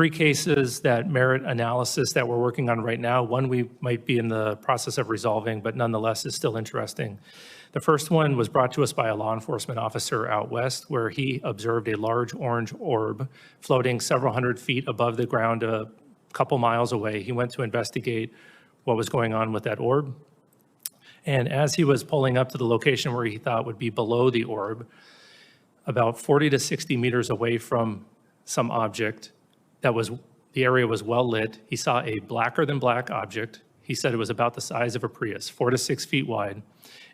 three cases that merit analysis that we're working on right now. One we might be in the process of resolving, but nonetheless is still interesting. The first one was brought to us by a law enforcement officer out west, where he observed a large orange orb floating several hundred feet above the ground a couple miles away. He went to investigate what was going on with that orb. And as he was pulling up to the location where he thought would be below the orb, about 40 to 60 meters away from some object the area was well lit, he saw a blacker than black object. He said it was about the size of a Prius, 4 to 6 feet wide.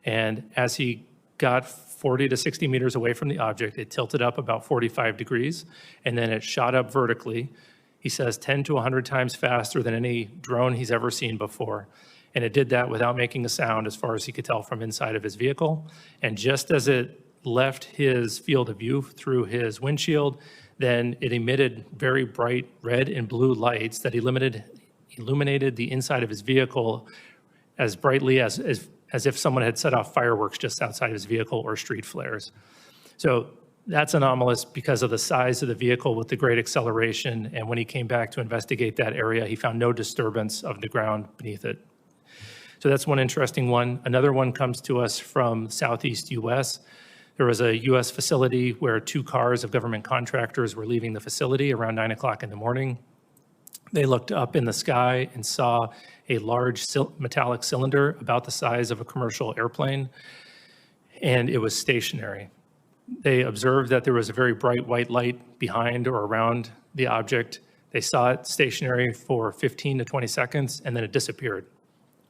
And as he got 40 to 60 meters away from the object, it tilted up about 45 degrees, and then it shot up vertically. He says 10 to 100 times faster than any drone he's ever seen before. And it did that without making a sound, as far as he could tell from inside of his vehicle. And just as it left his field of view through his windshield, then it emitted very bright red and blue lights that illuminated the inside of his vehicle as brightly as if someone had set off fireworks just outside his vehicle or street flares. So that's anomalous because of the size of the vehicle with the great acceleration. And when he came back to investigate that area, he found no disturbance of the ground beneath it. So that's one interesting one. Another one comes to us from Southeast US. There was a US facility where 2 cars of government contractors were leaving the facility around 9 o'clock in the morning. They looked up in the sky and saw a large metallic cylinder about the size of a commercial airplane, and it was stationary. They observed that there was a very bright white light behind or around the object. They saw it stationary for 15 to 20 seconds, and then it disappeared.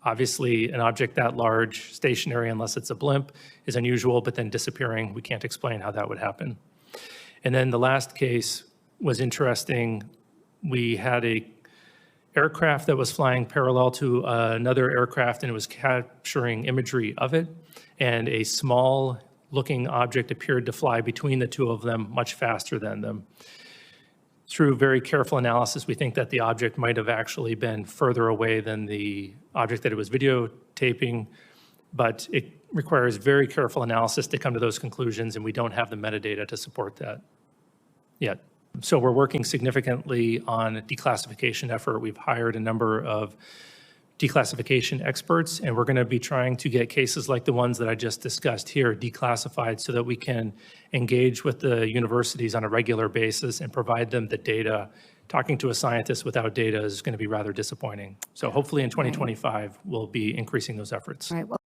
Obviously, an object that large, stationary, unless it's a blimp, is unusual, but then disappearing, we can't explain how that would happen. And then the last case was interesting. We had a aircraft that was flying parallel to another aircraft, and it was capturing imagery of it, and a small looking object appeared to fly between the two of them much faster than them. Through very careful analysis, we think that the object might have actually been further away than the object that it was videotaping, but it requires very careful analysis to come to those conclusions, and we don't have the metadata to support that yet. So we're working significantly on a declassification effort. We've hired a number of declassification experts, and we're going to be trying to get cases like the ones that I just discussed here declassified so that we can engage with the universities on a regular basis and provide them the data. Talking to a scientist without data is going to be rather disappointing. So hopefully in 2025, we'll be increasing those efforts. Right. Well